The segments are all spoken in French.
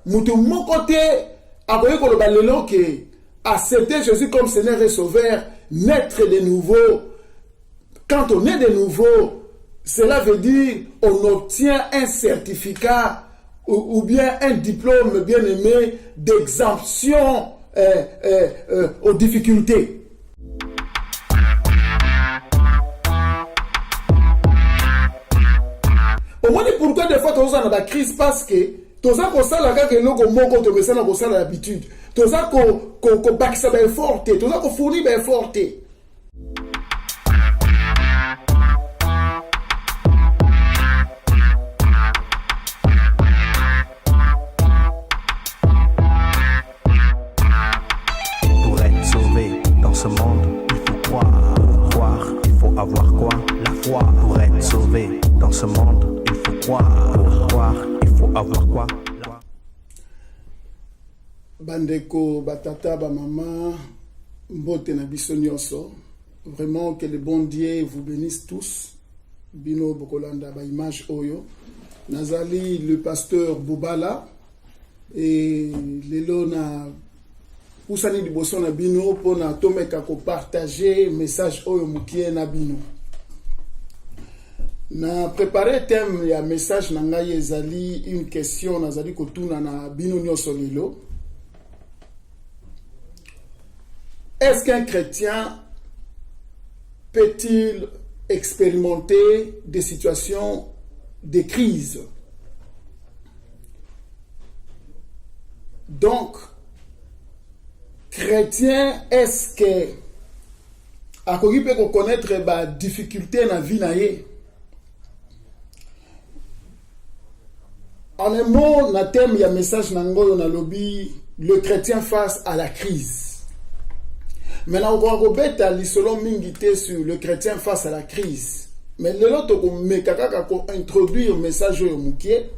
mutu mon côté akoye ko ba lelo ke accepter Jésus comme Seigneur et Sauveur, naître de nouveau. Quand on est de nouveau, cela veut dire on obtient un certificat ou bien un diplôme bien aimé d'exemption aux difficultés. Au moins, pourquoi des fois tu as la crise? Parce que tu as l'habitude. Tu as forte, tu as fournir forte. Pour être sauvé dans ce monde, il faut croire, il faut avoir quoi? La foi. Pour être sauvé dans ce monde, il faut croire, il faut avoir quoi? Bandeko, batata, bamama, mbote na biso nyonso. Vraiment que le bon Dieu vous bénisse tous. Bino bokolanda ba image oyo. Nazali le pasteur Boubala et lelo na pusani liboso na bino pona tomeka ko partager message oyo mukie na bino. Na préparé thème ya message na ngai ezali une question nazali kotuna na bino nyonso lelo. Est-ce qu'un chrétien peut-il expérimenter des situations de crise? Donc, chrétien, est-ce que akoki peut connaître ba difficulté na vie na ye? En un mot, na thème ya message nango na lobby, le chrétien face à la crise. Maintenant, on va remettre l'isolo mingité sur le chrétien face à la crise. Mais le lot on introduire le message au moukié.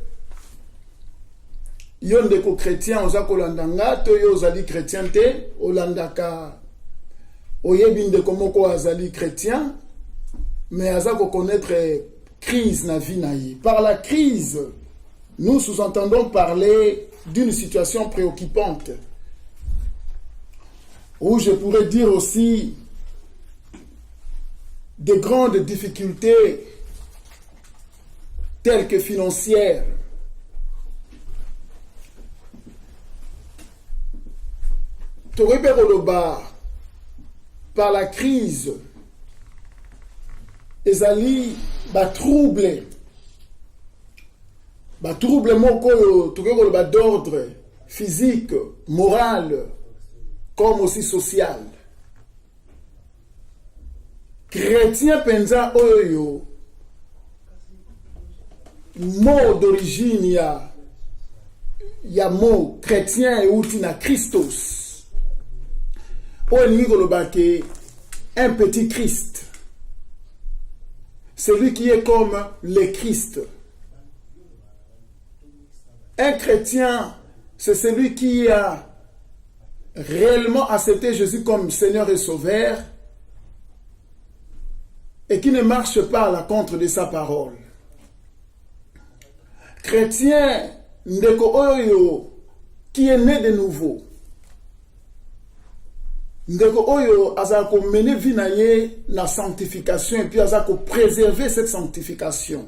Yon de ko chrétien oza kolandanga to yo ozali chrétien te olandaka oyebin de komoko azali chrétien mais aza ko connaître crise na vie na ye. Par la crise, nous sous-entendons parler d'une situation préoccupante. Ou je pourrais dire aussi de grandes difficultés telles que financières. Par la crise, ezali trouble d'ordre physique, moral, comme aussi social. Chrétien penza oyo, mot d'origine ya mot chrétien et outina Christos. Un petit Christ. Celui qui est comme le Christ. Un chrétien, c'est celui qui a réellement accepté Jésus comme Seigneur et Sauveur et qui ne marche pas à la contre de sa parole. Chrétien, ndeko oyo qui est né de nouveau. Ndeko oyo azako mener vie na ye na sanctification et puis azako préserver cette sanctification.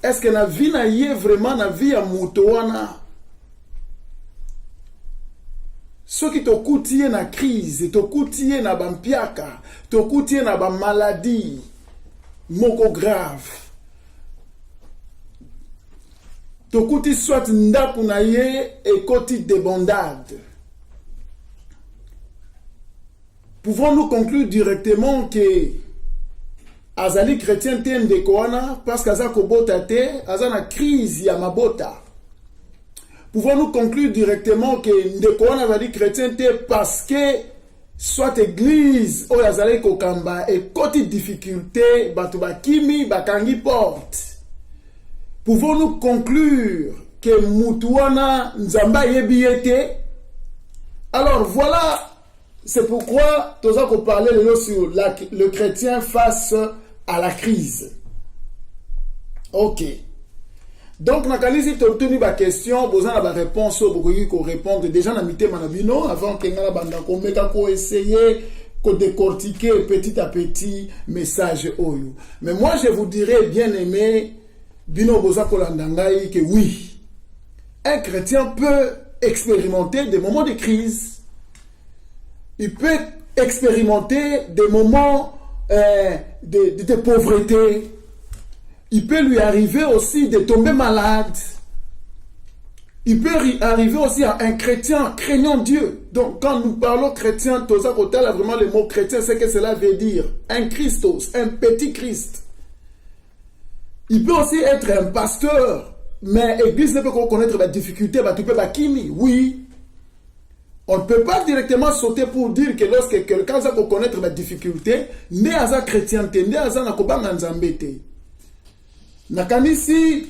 Est-ce que na vie na ye vraiment na vie ya moto wana? Ce qui te na crise, te na bampiaka, te na ba maladie moko grave. Te soit ndaku na ye et koti débandade. Pouvons-nous conclure directement que azali chrétien te ndeko wana parce qu'aza kobota te, aza na crise ya mabota? Pouvons-nous conclure directement que ndeko wana azali chrétien te parce que soit église oyo azali kokamba et koti difficulté bato bakimi bakangi porte? Pouvons-nous conclure que mutu wana nzamba yebi te? Alors voilà. C'est pourquoi nous allons parler sur le chrétien face à la crise. Ok. Donc, nakalisi totuni ba question, besoin ba réponse, bokoki ko répondre déjà na mité manabino avant que ngala banda ko meka ko essayer ko décortiquer petit à petit message oyo. Mais moi je vous dirais bien aimé bino boza ko landangai que oui, un chrétien peut expérimenter des moments de crise. Il peut expérimenter des moments de pauvreté. Il peut lui arriver aussi de tomber malade. Il peut arriver aussi à un chrétien craignant Dieu. Donc, quand nous parlons chrétien, Tosa Kotala, vraiment le mot chrétien, c'est que cela veut dire un Christos, un petit Christ. Il peut aussi être un pasteur, mais l'église ne peut pas connaître la difficulté, tu peux pas kimi. Oui. On ne peut pas directement sauter pour dire que lorsque quelqu'un a connaître la difficulté, né à sa chrétienté, né à sa nakobanga nzambete. Nakanisi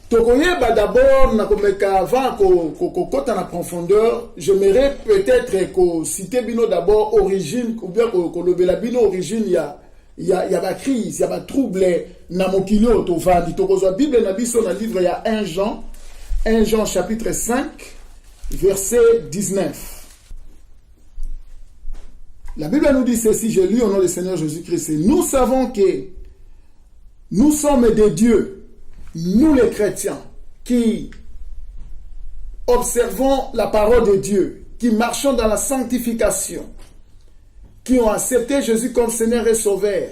tokoyeba d'abord nakomeka avant kota na profondeur, j'aimerais peut-être citer bino d'abord origine ou bien kolobela bino origine ya ba crise, ya ba trouble na mokili otovandi. Tokozwa Bible na biso na livre ya 1 Jean chapitre 5 verset 19. La Bible nous dit ceci, je lis au nom du Seigneur Jésus-Christ. Nous savons que nous sommes des dieux, nous les chrétiens, qui observons la parole de Dieu, qui marchons dans la sanctification, qui ont accepté Jésus comme Seigneur et Sauveur,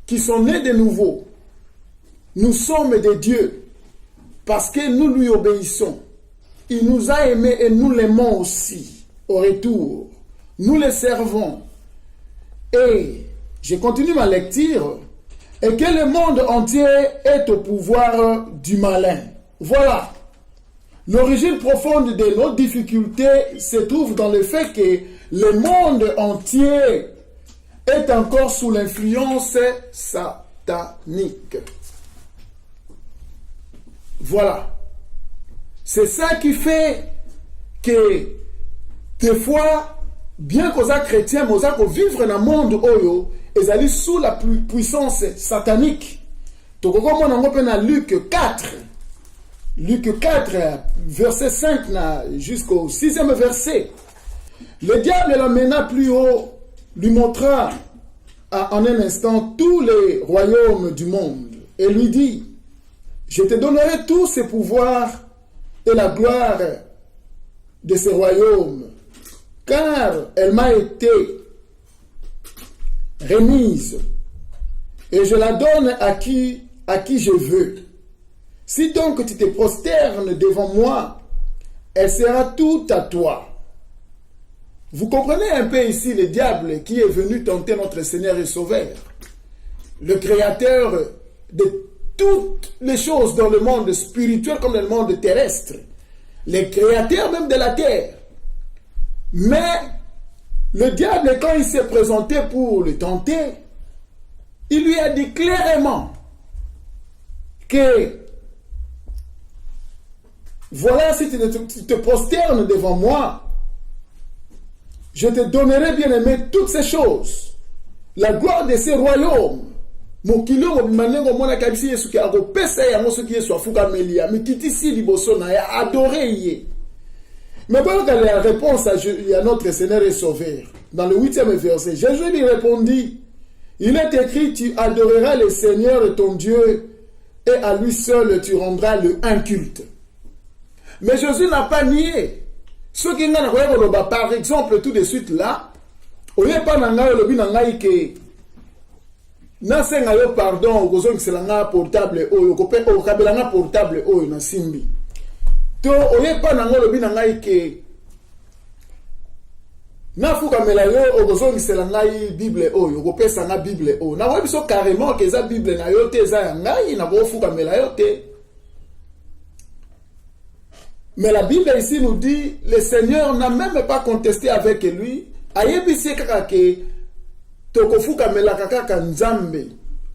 qui sont nés de nouveau. Nous sommes des dieux parce que nous lui obéissons. Il nous a aimés et nous l'aimons aussi au retour. Nous les servons. Et je continue ma lecture. Et que le monde entier est au pouvoir du malin. Voilà. L'origine profonde de nos difficultés se trouve dans le fait que le monde entier est encore sous l'influence satanique. Voilà. C'est ça qui fait que des fois, bien qu'on soit chrétien, mais qu'on vivre dans le monde oyo, ils allaient sous la puissance satanique. Donc, comme on a Luc 4, Luc 4, verset 5 jusqu'au 6e verset. Le diable l'emmena plus haut, lui montra en un instant tous les royaumes du monde et lui dit, je te donnerai tous ces pouvoirs et la gloire de ces royaumes, car elle m'a été remise et je la donne à qui je veux. Si donc tu te prosternes devant moi, elle sera toute à toi. Vous comprenez un peu ici le diable qui est venu tenter notre Seigneur et Sauveur, le créateur de toutes les choses dans le monde spirituel comme dans le monde terrestre, le créateur même de la terre. Mais le diable, quand il s'est présenté pour le tenter, il lui a dit clairement que voilà, si tu te prosternes devant moi, je te donnerai, bien aimé, toutes ces choses, la gloire de ces royaumes. Mokilo mobimanengo mona kabisi Yesu ki akopesa yango soki Yesu afuka melia mikitisi liboso na ya adorer ye. Mais voilà la réponse à notre Seigneur et Sauveur. Dans le 8e verset, Jésus lui répondit, il est écrit, tu adoreras le Seigneur ton Dieu et à lui seul tu rendras un culte. Mais Jésus n'a pas nié. Ce qui n'a par exemple tout de suite là, au lieu pas nangayo lobi nangai ke nasenga yo pardon okozongi selanga portable oyo kope okabelanga portable oyo na simbi. To oye pa nango lobi nangai ke nafuka mela yo okozongi selanga Bible oyo kopesa nga Bible oyo. Na webiso carrément que za Bible na yo te za ya ngai na kofuka mela yo te. Mais la Bible ici nous dit, le Seigneur n'a même pas contesté avec lui. Ayebisi kaka ke tokofuka melaka kaka nzambe.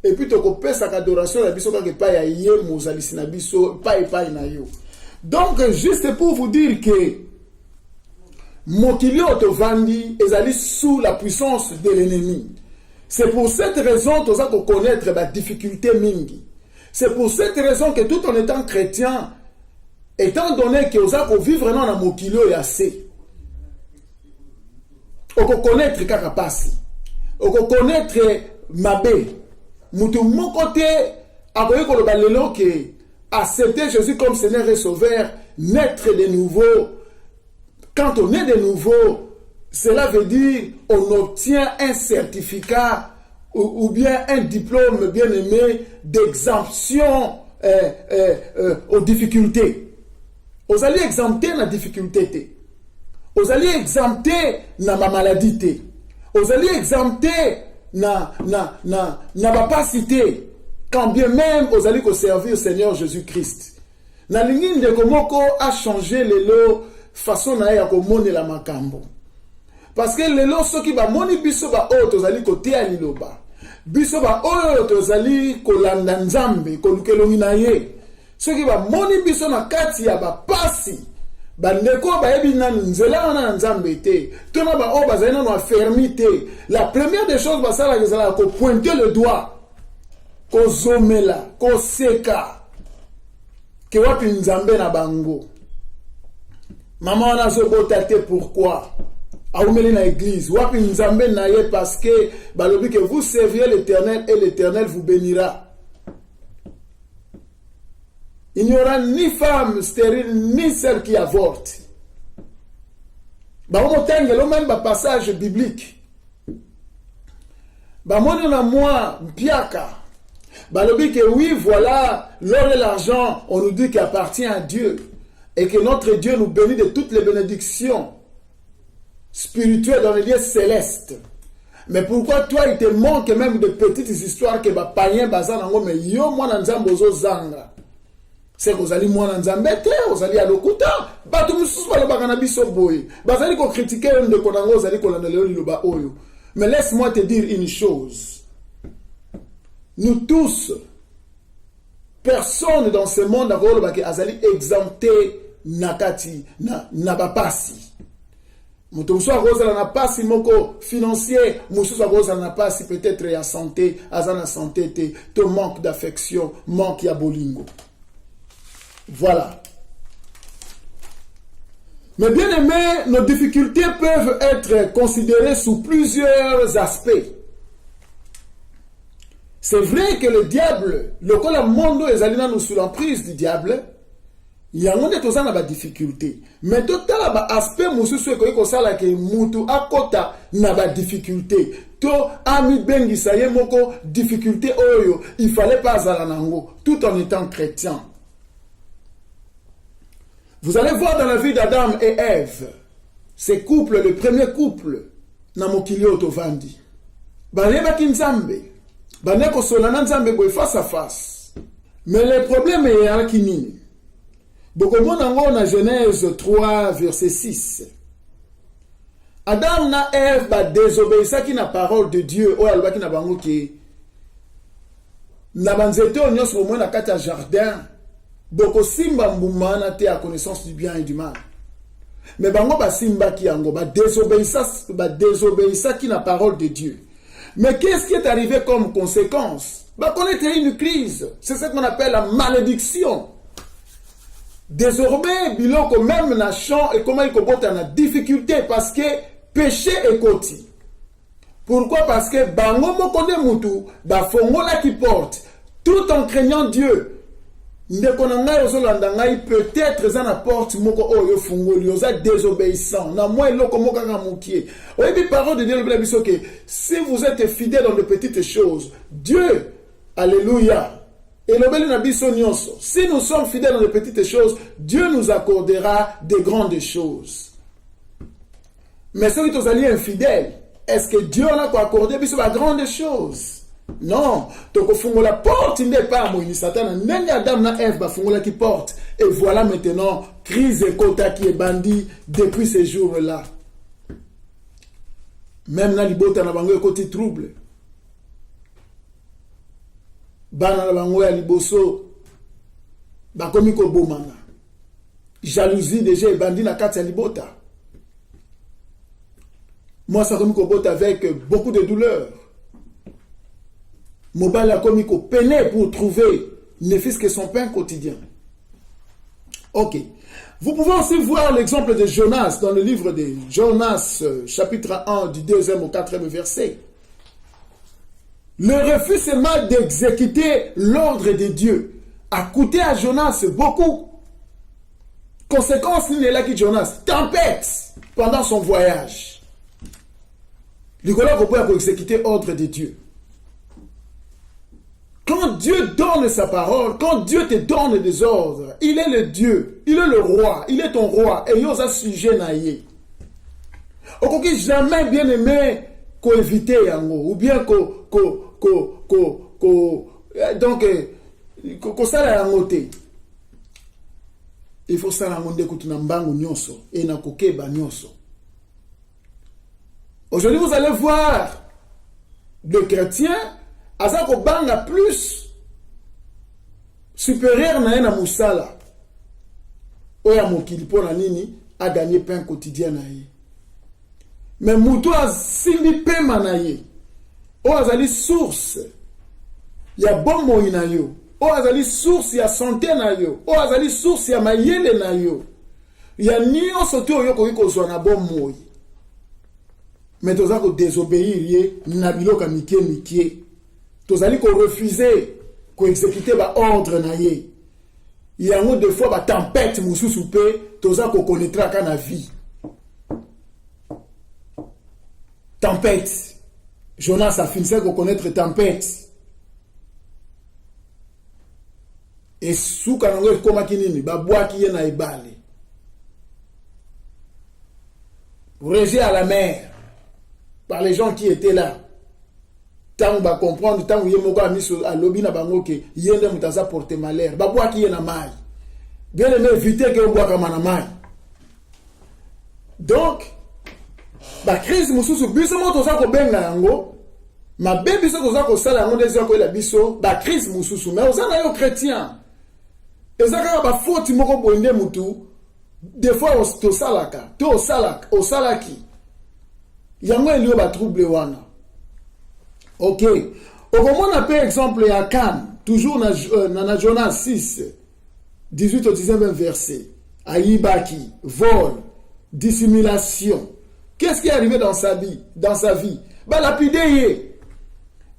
Et puis tokopesa adoration na biso kaka pa ya ye mozalisi na biso pa na yo. Donc juste pour vous dire que mokili otovandi ezali sous la puissance de l'ennemi. C'est pour cette raison toza ko connaître la difficulté mingi. C'est pour cette raison que tout en étant chrétien, étant donné que vous allez vivre dans la mokilo et assez, vous connaître kakapasi, vous connaître mabé, mutu mon côté, après que le que accepter Jésus comme Seigneur et Sauveur, naître de nouveau. Quand on est de nouveau, cela veut dire on obtient un certificat ou bien un diplôme bien aimé d'exemption aux difficultés. Vous allez exempter la difficulté. Vous allez exempter la maladie. Vous allez exempter la capacité. Quand bien même vous allez servir le Seigneur Jésus-Christ. La ligne de Komoko a changé les lots façon na ya komone la makambo. Parce que les lots ceux qui va moni biso ba auto zali kote ya liloba. Biso ba auto zali kolanda nzambe kolukelongi na ye. Ceux qui va moni biso na kati ya ba pasi. Bandeko ba yebi na nzela na nzambe te. Tona ba o bazali na affermité. La première des choses ba sala ezala ko pointer le doigt. Ko zomela, ko seka. Ke wapi nzambe na bango. Maman na zo botate pourquoi? Aoumeli na église. Wapi nzambe na ye parce que balobi que vous servirez l'Éternel et l'Éternel vous bénira. Il n'y aura ni femme stérile ni celle qui avorte. Ba omotenge lo même ba passage biblique. Ba moni na moi mpiaka. Balobi que oui, voilà, l'or et l'argent, on nous dit qu'il appartient à Dieu. Et que notre Dieu nous bénit de toutes les bénédictions spirituelles dans les lieux célestes. Mais pourquoi toi, il te manque même de petites histoires que les païens basent dans mais yo, moi, nanzambo zo zanga. C'est que vous allez moi nanzambe te, vous allez à l'okuta. Bato mususu balo bakanabi so boy. Bazali ko critiquer un de konango, vous allez kolandele liloba oyo. Mais laisse-moi te dire une chose. Nous tous, personne dans ce monde a exempté nakati na bapasi. Mutuso a rosa na pasi moko financier, mususu a rosa na pasi peut-être ya santé, azana santé te manque d'affection, manque ya bolingo. Voilà. Mais bien aimé, nos difficultés peuvent être considérées sous plusieurs aspects. C'est vrai que le diable, le cas le monde est allé nous sous l'emprise du diable, il y a des difficultés. Mais tout aspect mususu ko sala ke mutu akota na ba difficulté. To ami bengi saye moko difficulté oyo, il fallait pas zala nango tout en étant chrétien. Vous allez voir dans la vie d'Adam et Ève, ces couples, le premier couple na mokili otovandi. Baleba kinzambe. Face à face. Mais le problème est à Kinini. Beaucoup de Genèse 3, verset 6. Adam na Ève ba désobéissant qui na parole de Dieu. O alba qui na bango ki na banzete on nyos au na kata jardin. Boko simba mbuma na te à connaissance du bien et du mal. Mais bango ba simba ki ango ba désobéissant qui na parole de Dieu. Mais qu'est-ce qui est arrivé comme conséquence? Bah, qu'on était une crise. C'est ce qu'on appelle la malédiction. Désormais, biloko même nation et comment il comporte en difficulté parce que péché est côté. Pourquoi? Parce que bango mokonde mutu, ba fongola qui porte, tout en craignant Dieu. Peut-être ça n'apporte moko oyo fungoli oza désobéissant na moi eloko moka nga mukie oyebi parole de Dieu le biso que si vous êtes fidèles dans de petites choses Dieu alléluia et le beli na biso nyonso si nous sommes fidèles dans de petites choses Dieu nous accordera de grandes choses. Mais si vous êtes infidèles, est-ce que Dieu en a accordé biso de grandes choses? Non, donc la porte n'est pas moi, Satan, même Adam na Ève ba fungola qui porte. Et voilà maintenant crise et quota qui est bandit depuis ces jours-là. Même na libota na bango côté trouble. Bana na bango ya liboso ba komi ko bomanga. Jalousie déjà bandit na kati ya libota. Moi ça komi ko bota avec beaucoup de douleur. Mobile a commis qu'on peinait pour trouver ne fût-ce que son pain quotidien. Ok. Vous pouvez aussi voir l'exemple de Jonas dans le livre de Jonas, chapitre 1, du 2e au 4e verset. Le refus seulement d'exécuter l'ordre de Dieu a coûté à Jonas beaucoup. Conséquence, il est là qui Jonas, tempête pendant son voyage. Nicolas peut exécuter l'ordre de Dieu. Quand Dieu donne sa parole, quand Dieu te donne des ordres, il est le Dieu, il est le roi, il est ton roi, et il y a sujet naïe. Au cas jamais bien aimé qu'on éviter yango, ou bien qu'on sala yango te. Il faut sala yango nde kutuna mbangu nyonso, et na kokeba nyonso. Aujourd'hui, vous allez voir le chrétien azako banga plus supérieur na na musala oya mokili pona nini a gagné pain quotidien na ye mais mutu asimbi pema na ye o azali source ya bombo na yo o azali source ya santé na yo o azali source ya mayele na yo ya nyonso te oyo koki kozwa na bomoi mais tozako désobéir ye na biloka mike tozali ko refuser ko exécuter ba ordre na ye yango de fois ba tempête mususu pe toza ko connaîtra ka na vie tempête Jonas a fini ko connaître tempête et suka nango koma kinini ba bwaki ye na ebale rejet à la mer par les gens qui étaient là. Tant va comprendre tant où yemoko amiso a lobby na bango ke yende mutaza porter malheur ba bwa ki yena mai bien aimé éviter que bwa kama na mai donc ba crise mususu biso moto za ko benga yango ma bebi so za ko sala yango desi ko la biso ba crise mususu mais osana yo chrétien ezaka ba faute moko boinde mutu des fois to salaka to salak o salaki yango elio ba trouble wana. Ok. Au moment on par exemple à Cannes, toujours dans Jonas 6, 18 au 19e verset, Aïbaki, vol, dissimulation. Qu'est-ce qui est arrivé dans sa vie? Bah lapidé.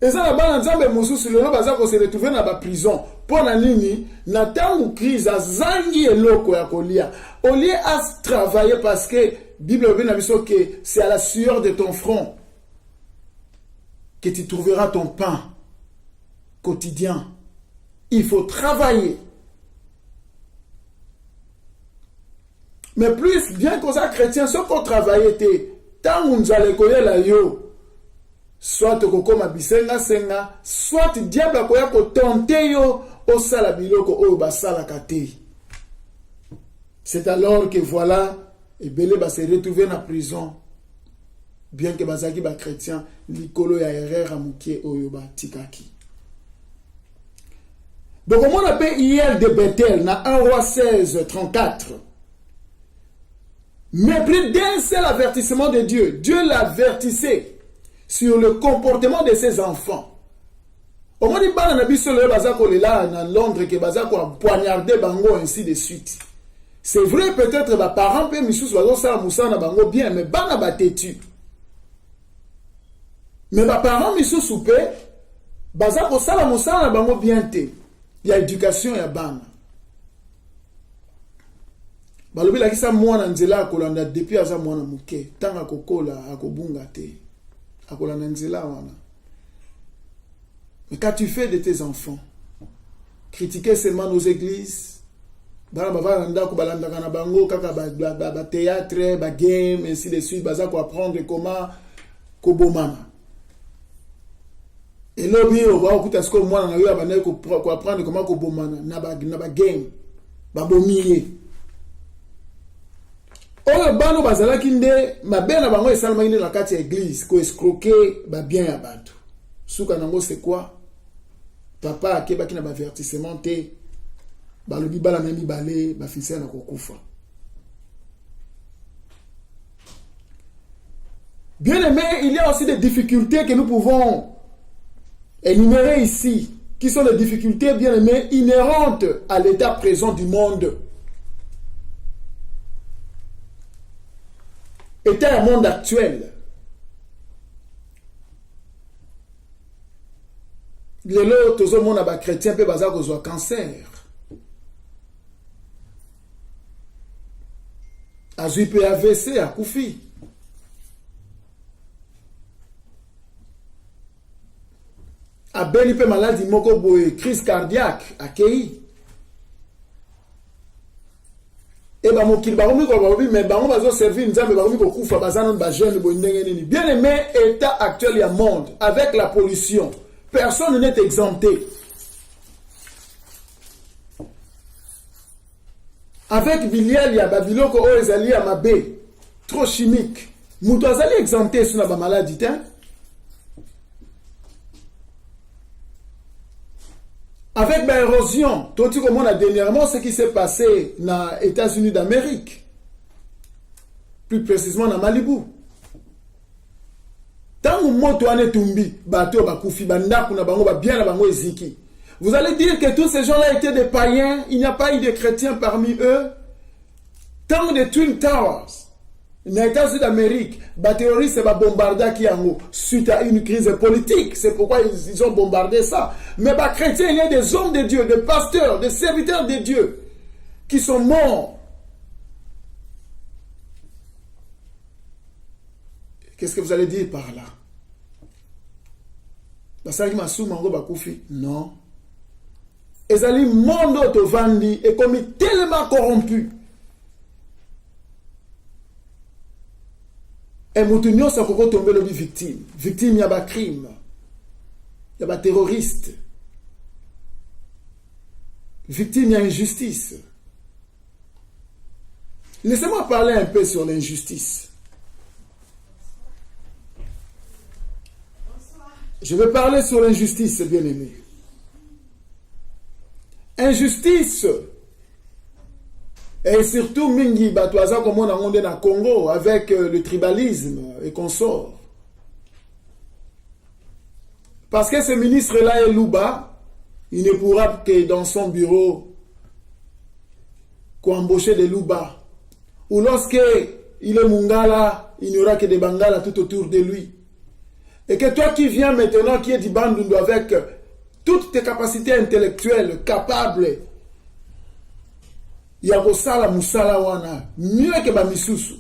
Et ça, là-bas, dans le Moussou, sur le nom, on s'est retrouvé dans la prison. Pour la ligne, na tangu crise, à zangi et loko ya kolia. Au lieu à travailler parce que, Bible bien aviso que c'est à la sueur de ton front que tu trouveras ton pain quotidien. Il faut travailler. Mais plus, bien qu'on soit chrétien, ce qu'on travaille, tant qu'on nous allait connaître la yo, soit comme abisenga senga, soit diable koya ko tenter yo au salabiloko au basala kate. C'est alors que voilà, et Belé va se retrouver dans la prison. Bien que bazaki ba chrétien, likolo ya erreur amukie oyo ba tikaki. Donc on appelle hier de Bethel, dans 1 roi 16, 34. Mais plus d'un seul avertissement de Dieu. Dieu l'avertissait sur le comportement de ses enfants. Au moment où il y a dans Londres, que bazako poignardé bango ainsi de suite. C'est vrai peut-être que les parents peuvent me bien, mais bana ba têtu. Mais les parents misu soupe, bazako sala musana bango bien te. Il y a éducation ya bana. Balobi la kisa mwana nzela akolanda depuis aza mwana muke, tanga kokola akobunga te. Akolanda nzela wana. Mais quand tu fais de tes enfants, critiquer seulement nos églises, bana bava ndako balanda kana bango kaka ba théâtre, ba game ainsi de suite, baza ko apprendre comment kobomana. Et lobby on va okuta sko mwana na yo abana ko apprendre comment kobomana na ba game, ba bomier. Oyo bano bazalaki nde mabe na bango esalama ine na kati ya église ko escroquer ba bien ya bato. Suka nango c'est quoi? Papa akebaki na ba avertissement te balobi bala na mibale ba fisa na kokufa. Bien aimé, il y a aussi des difficultés que nous pouvons énumérer ici. qui sont les difficultés, bien aimées, inhérentes à l'état présent du monde. État du monde actuel. Les lots, tous les monde a chrétien peut baser sur cancer. Azui peut AVC à Koufi. A beli pe maladie moko boye crise cardiaque à Kei. Et ba mokili ba komi ko ba bi mais ba ngo bazo servir nzambe ba komi ko kufa bazana ba jeune bo ndenge nini. Bien aimé, état actuel du monde avec la pollution. Personne n'est exempté. Avec biliel ya babiloko o ezali ya mabe trop chimique. Muto azali exempté sur la maladie hein? Avec l'érosion, tout le monde a dernièrement ce qui s'est passé dans les États-Unis d'Amérique, plus précisément dans Malibu. Tant que moto ane tumbi, bateau bakufi, bandaku na bango ba bien na bango eziki. Vous allez dire que tous ces gens-là étaient des païens, il n'y a pas eu de chrétiens parmi eux. Tant de Twin Towers, dans les États-Unis d'Amérique, les terroristes ont bombardé Kiango suite à une crise politique. C'est pourquoi ils ont bombardé ça. Mais les chrétiens, il y a des hommes de Dieu, des pasteurs, des serviteurs de Dieu qui sont morts. Qu'est-ce que vous allez dire par là? Non. Et ça, le monde auto-vandi est comme tellement corrompu. Et Moutounio, ça peut tomber le victime. Victime, il y a des crimes. Il y a des terroristes. Victime, il y a injustice. Laissez-moi parler un peu sur l'injustice. Je vais parler sur l'injustice, bien-aimé. Injustice. Et surtout, Mingi, Batouaza, comme on a monté dans le Congo, avec le tribalisme et consorts. Parce que ce ministre-là est Louba, il ne pourra que dans son bureau qu'embaucher des Louba. Ou lorsque il est Mungala, il n'y aura que des Bangala tout autour de lui. Et que toi qui viens maintenant, qui est du Bandundu avec toutes tes capacités intellectuelles, capables, il y a Gosala Moussala Wana, mieux que Bamisusu.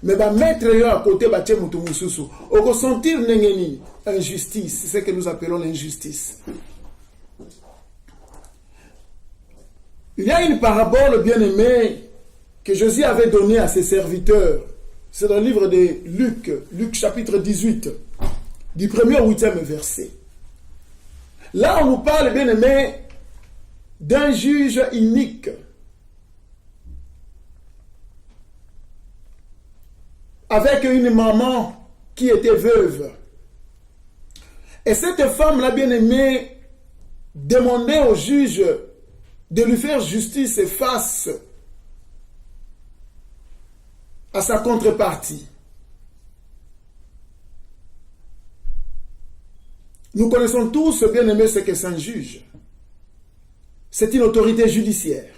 Mais mettre à côté de Moutou Moussoussou. On va sentir une injustice. C'est ce que nous appelons l'injustice. Il y a une parabole bien aimée que Jésus avait donnée à ses serviteurs. C'est dans le livre de Luc, Luc chapitre 18, du 1er au 8e verset. Là, on nous parle, bien aimé, d'un juge inique. Avec une maman qui était veuve. Et cette femme-là, bien aimée, demandait au juge de lui faire justice face à sa contrepartie. Nous connaissons tous, bien aimé, ce que c'est un juge. C'est une autorité judiciaire.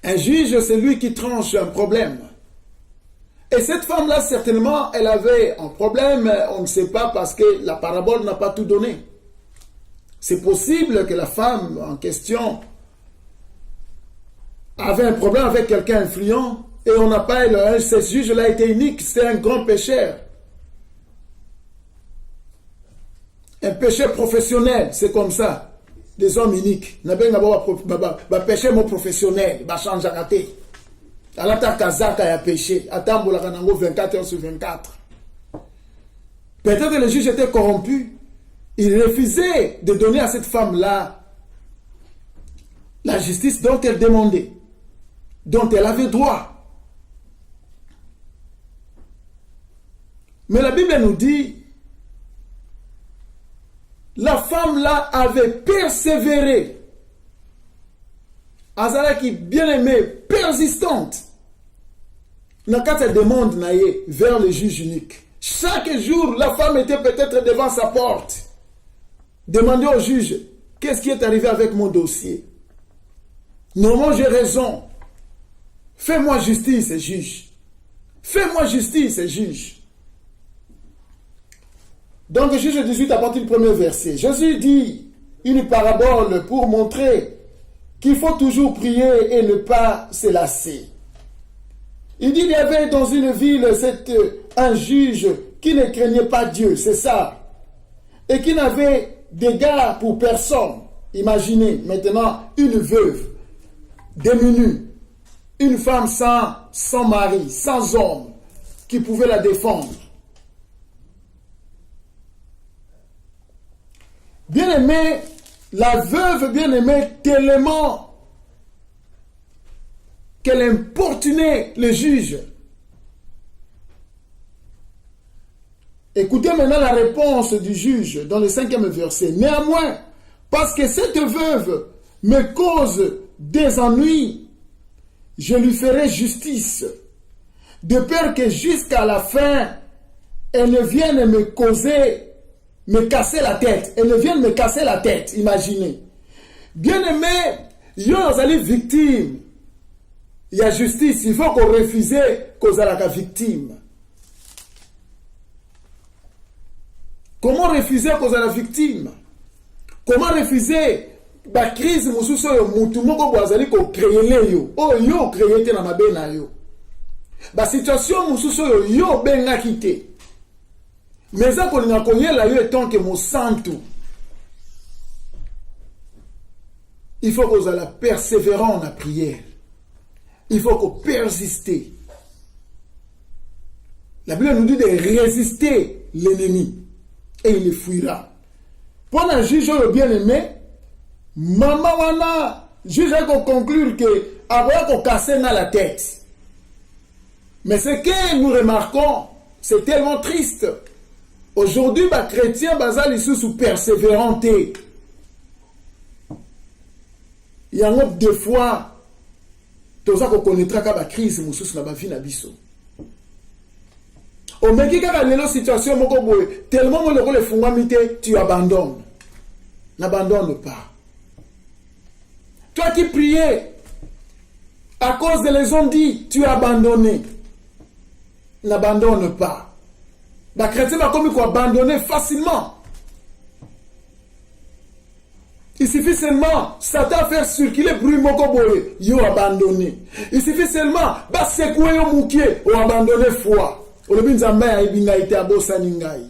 Un juge, c'est lui qui tranche un problème. Et cette femme-là, certainement, elle avait un problème, on ne sait pas parce que la parabole n'a pas tout donné. C'est possible que la femme en question avait un problème avec quelqu'un influent et on n'a pas, ce juge-là était unique, c'est un grand pécheur. Un péché professionnel, c'est comme ça. Des hommes uniques. Péché professionnel, change à rater. Alata kazaka ya péché. Atambola kanango 24 heures sur 24. Peut-être que le juge était corrompu. Il refusait de donner à cette femme-là la justice dont elle demandait, dont elle avait droit. Mais la Bible nous dit, la femme-là avait persévéré. Azala qui bien aimée, persistante. Dans cette demande vers le juge unique. Chaque jour, la femme était peut-être devant sa porte. Demandez au juge, qu'est-ce qui est arrivé avec mon dossier? Normalement, j'ai raison. Fais-moi justice, juge. Fais-moi justice, juge. Donc, juge 18, à partir du premier verset. Jésus dit une parabole pour montrer qu'il faut toujours prier et ne pas se lasser. Il dit, il y avait dans une ville un juge qui ne craignait pas Dieu, c'est ça. Et qui n'avait d'égard pour personne. Imaginez maintenant une veuve, démunie, une femme sans mari, sans homme, qui pouvait la défendre. Bien-aimé, la veuve bien-aimée tellement qu'elle importunait le juge. Écoutez maintenant la réponse du juge dans le 5e verset. Néanmoins, parce que cette veuve me cause des ennuis, je lui ferai justice, de peur que jusqu'à la fin, elle ne vienne me casser la tête. Elle ne vienne me casser la tête, imaginez. Bien-aimé, yo allez victime. Il y a justice, il faut qu'on refuse qu'on ait la victime. Comment refuser qu'on ait la victime? Comment refuser la crise mususu yo mutu moko boazali ko créer yo? Oh yo créer te na mabe na yo. Ba situation mususu yo benga kité. Mais ça qu'on a connu là yo étant que mon santu. Il faut qu'on ait la persévérance en la prière. Il faut qu'on persiste. La Bible nous dit de résister l'ennemi et il fuira. Pour un juge bien-aimé, maman wana juge a conclure que avoir qu'on casse dans la tête. Mais ce que nous remarquons, c'est tellement triste. Aujourd'hui, les chrétiens basal sous persévérance. Il y a des fois tout ça qu'on connaîtra comme la crise mususu na ba vie na biso. Au meki kaka lelo situation moko boye tellement mo le fungwamite tu abandonnes. N'abandonne pas. Toi qui priais à cause de les ont dit, tu as abandonné. N'abandonne pas. Les chrétiens va comme abandonner facilement. Il suffit seulement, Satan faire circuler bruit moko boye, yo abandonné. Il suffit seulement, ba secouer yo moukié, ou abandonner foi. O le binzamba ya ibinga ite abosa ningai.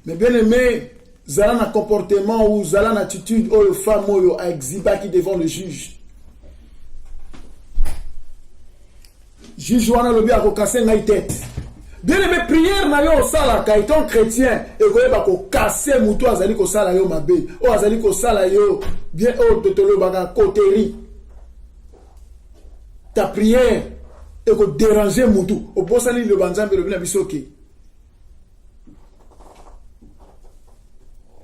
Mais bien aimé, zala na comportement ou zala na attitude ou le femme ou a exhibaki devant le juge. Juge wana lobi a kokase ngai tête. Bien aimé, prière na yo sala ka étant chrétien et koyeba ko casser mutu azali ko sala yo mabe o azali ko sala yo bien o totolo baka koteri. Ta prière et ko déranger mutu o posali le banzambe le bina bisoki.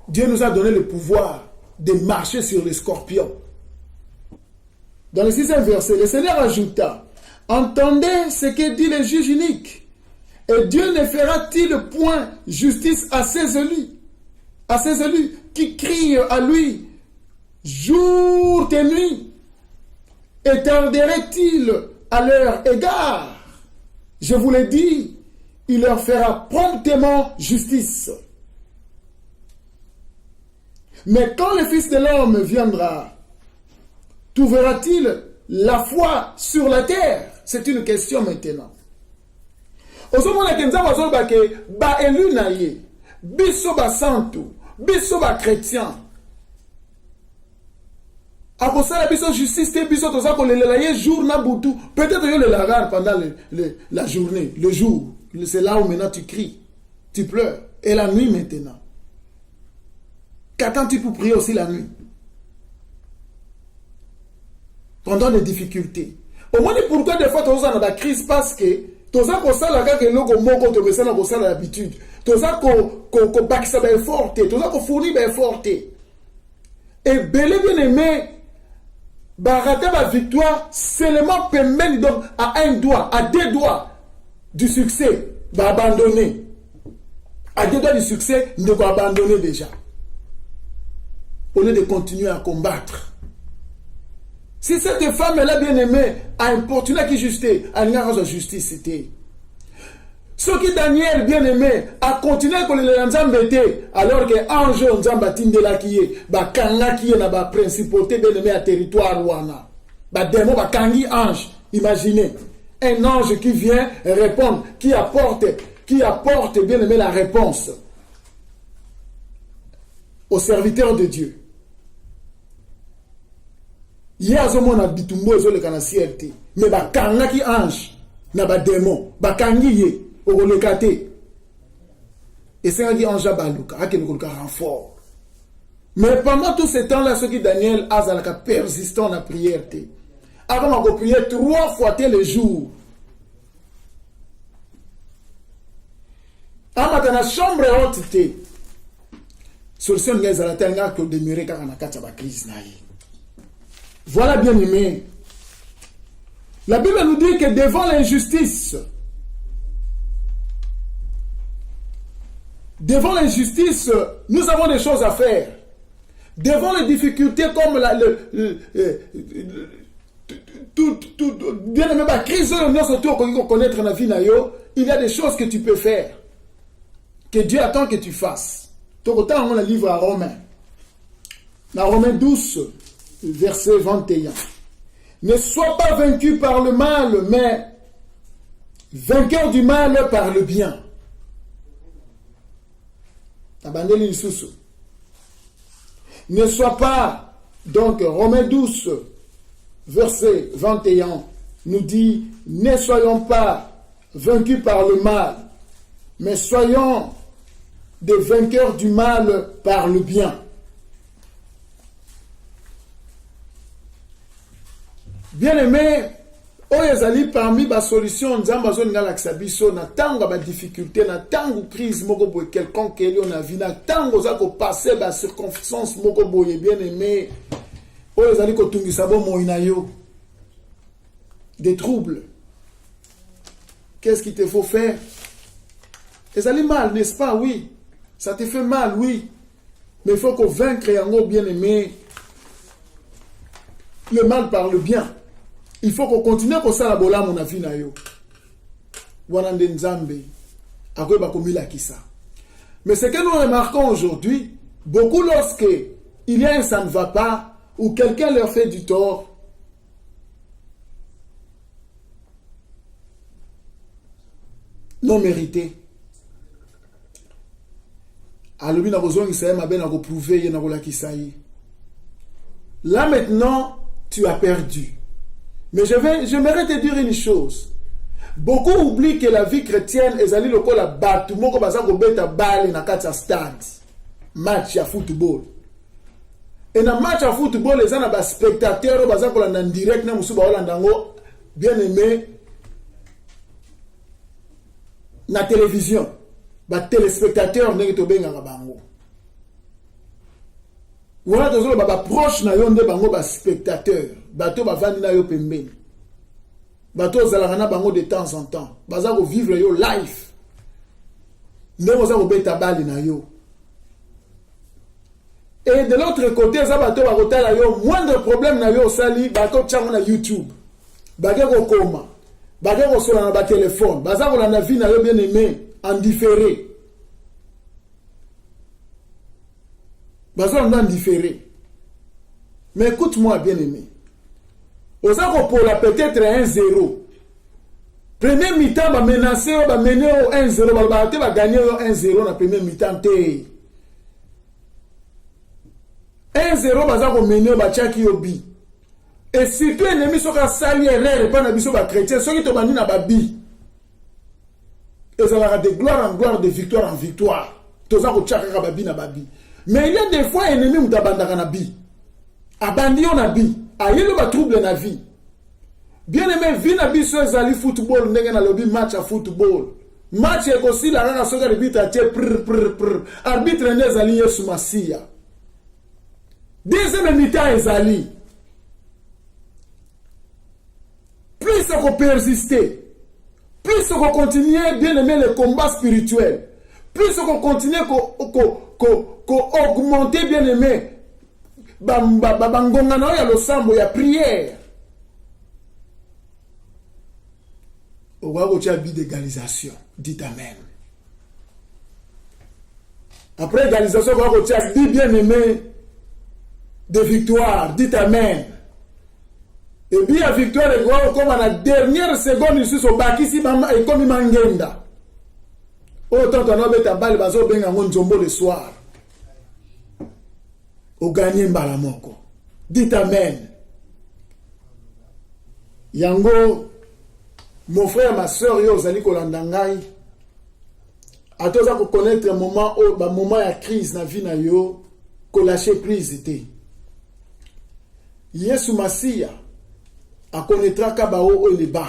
Dieu nous a donné le pouvoir de marcher sur les scorpions. Dans le 6e verset, le Seigneur ajouta, entendez ce que dit le juge unique. Et Dieu ne fera-t-il point justice à ses élus qui crient à lui jour et nuit? Et tarderait-il à leur égard? Je vous l'ai dit, il leur fera promptement justice. Mais quand le Fils de l'homme viendra, trouvera-t-il la foi sur la terre? C'est une question maintenant. Ozomona kenza wazoba ke ba élu na ye, biso ba santu, biso ba chrétien. Akosala biso justice te biso toza ko lelela ye jour na butu, peut-être yo le lagar pendant la journée, le jour, c'est là où maintenant tu cries, tu pleures, et la nuit maintenant. Qu'attends-tu pour prier aussi la nuit? Pendant les difficultés. Au moins, pourquoi des fois, tu as la crise? Parce que tu as ça la l'habitude. Tu as ça fort. Tu as fourni fort. Et bel et bien aimé, rater la victoire, seulement permet donc à un doigt, à 2 doigts du succès, abandonner. À deux doigts du succès, ne pas abandonner déjà. Au lieu de continuer à combattre. Si cette femme, elle a bien aimé, a importuné qui justé, a une justice, c'était. Ce qui Daniel, bien aimé, a continué à les embêter, alors que ange nzamba tindela kiye, ba kanga kiye na ba principauté bien aimé à territoire wana. Ba démon ba kangi ange. Imaginez, un ange qui vient répondre, qui apporte bien aimé la réponse aux serviteurs de Dieu. Hier, zomo na bitumbo ezo le kana CRT, mais ba kanga ki ange na ba démon, ba kangi ye. Et c'est un dit ange baluka, à quel renfort. Mais pendant tout ce temps-là, ce qui Daniel a persistant dans la prière, avant de prier 3 fois le jour. Dans la chambre haute, solution de la que demeurer car on a la crise. Voilà bien aimé. La Bible nous dit que devant l'injustice, nous avons des choses à faire. Devant les difficultés comme bien aimé, la crise connaître dans la vie, il y a des choses que tu peux faire, que Dieu attend que tu fasses. Tout autant on a le livre à Romains. Dans Romains 12, verset 21. Ne sois pas vaincu par le mal, mais vainqueur du mal par le bien. Ne sois pas, donc Romains 12, verset 21, nous dit, ne soyons pas vaincus par le mal, mais soyons des vainqueurs du mal par le bien. Bien aimé, oyezali parmi ba solution nzamba zo ngala kisabiso na tango ba difficulté na tango crise moko boye quelconque elio na vie na tango za ko passer ba circonstance moko boye bien aimé oyezali ko tungisa bo moina yo des troubles. Qu'est-ce qu'il te faut faire? Ezali mal, n'est-ce pas? Oui. Ça te fait mal, oui. Mais il faut qu'on vaincre yango bien aimé le mal par le bien. Il faut qu'on continue à faire la bola mon avis na yo. Wanande nzambe akoba komila kisa. Mais ce que nous remarquons aujourd'hui, beaucoup lorsque il y a un ça ne va pas ou quelqu'un leur fait du tort, non mérité. Alobi na besoin que ça m'a bien prouver y na bola kisa yi. Là maintenant, tu as perdu. Mais j'aimerais te dire une chose. Beaucoup oublient que la vie chrétienne est allée le col à battre. Tout le monde va beta balle dans quatre stade. Match à football. Et dans match à football, les gens ont des spectateurs qui sont en direct, bien aimé, na télévision. Les téléspectateurs ne sont pas bango. Voilà toujours baba proche na yo nde bango ba spectateur bato ba vandi na yo pembeni bato zalaka na bango de temps en temps baza ko vivre yo life nde oza ko beta bali na yo et de l'autre côté za bato ba kotala yo moindre problème na yo sali bato tchango na YouTube bake ko koma bake ko sola na ba téléphone baza ko na vie na yo bien aimé en différé. Différé. Mais écoute-moi bien aimé. Aux accords pour la peut-être 1-0. Premier mi-temps va menacer, va mener au 1-0, va gagner au 1-0 dans la première mi-temps. 1-0 va mener au tchaki obi. Et si tu es ennemi sur la salle erreur pas na biso ba chrétien, ceux qui te bandit na babi. Et ça va de gloire en gloire, de victoire en victoire. Tous ça ko tchaka babi na babi. Mais il y a des fois ennemis ou d'abandonner na vie. Abandonner na vie. Aïe le ba trouble na vie. Bien aimé vie na vie sur zali football ndenge na lobby match à football. Match est aussi la rana soka arbitre a tie prr. Arbitre ne zali yesu masia. Deuxième mi-temps ezali. Plus ça peut persister. Plus on va continuer bien aimer le combat spirituel. Plus qu'on continue augmenter, bien aimé, il y a le sambo, il y a prière. Au roi, il y a d'égalisation. Dites Amen. Après égalisation, il y a bien aimé de victoire. Dites Amen. Et bien, la victoire est comme à la dernière seconde, il suis au baki, si et comme il mangenda. Autant qu'on a mis ta balle, bazo ben un jombo le soir. Au gagné mbalamoko. Dites Amen. Yango, mon frère, ma soeur, yo, zali kolandangai. A tous à connaître un moment où, moment de crise na vie na yo, ko lâcher prise était. Yesu Masia a connaîtra Kabao et les bas.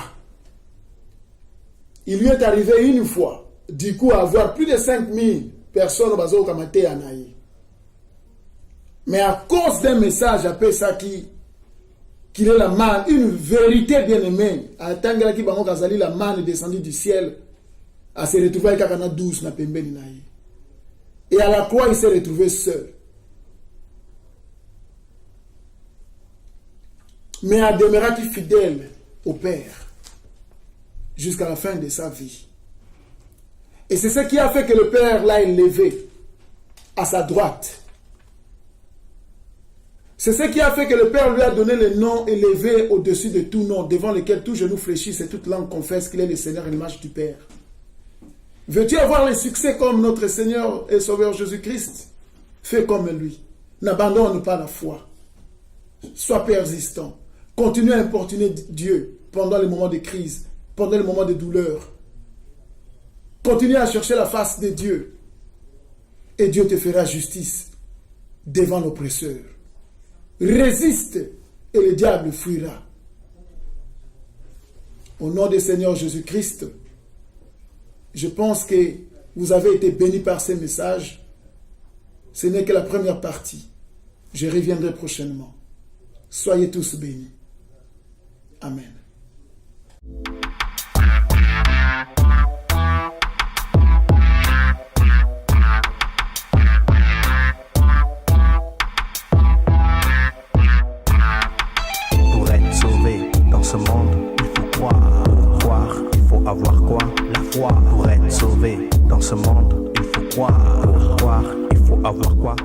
Il lui est arrivé une fois, du coup, à avoir plus de 5000 personnes au bazo kamate anaï. Mais à cause d'un message, appelle ça qu'il est la manne, une vérité bien aimée. À Tangela qui bango kazali la manne est descendue du ciel, à se retrouver avec Kakana 12 na pembeni naï. Et à la croix, il s'est retrouvé seul. Mais a demeuré fidèle au Père jusqu'à la fin de sa vie. Et c'est ce qui a fait que le Père l'a élevé à sa droite. C'est ce qui a fait que le Père lui a donné le nom élevé au-dessus de tout nom, devant lequel tout genou fléchisse et toute langue confesse qu'il est le Seigneur et l'image du Père. Veux-tu avoir le succès comme notre Seigneur et Sauveur Jésus-Christ? Fais comme lui. N'abandonne pas la foi. Sois persistant. Continue à importuner Dieu pendant les moments de crise, pendant les moments de douleur. Continue à chercher la face de Dieu. Et Dieu te fera justice devant l'oppresseur. Résiste et le diable fuira. Au nom du Seigneur Jésus-Christ, je pense que vous avez été bénis par ces messages. Ce n'est que la première partie. Je reviendrai prochainement. Soyez tous bénis. Amen. Pour être sauvé dans ce monde, il faut croire. Croire, il faut avoir quoi? La foi. Pour être sauvé dans ce monde, il faut croire. Pour croire, il faut avoir quoi?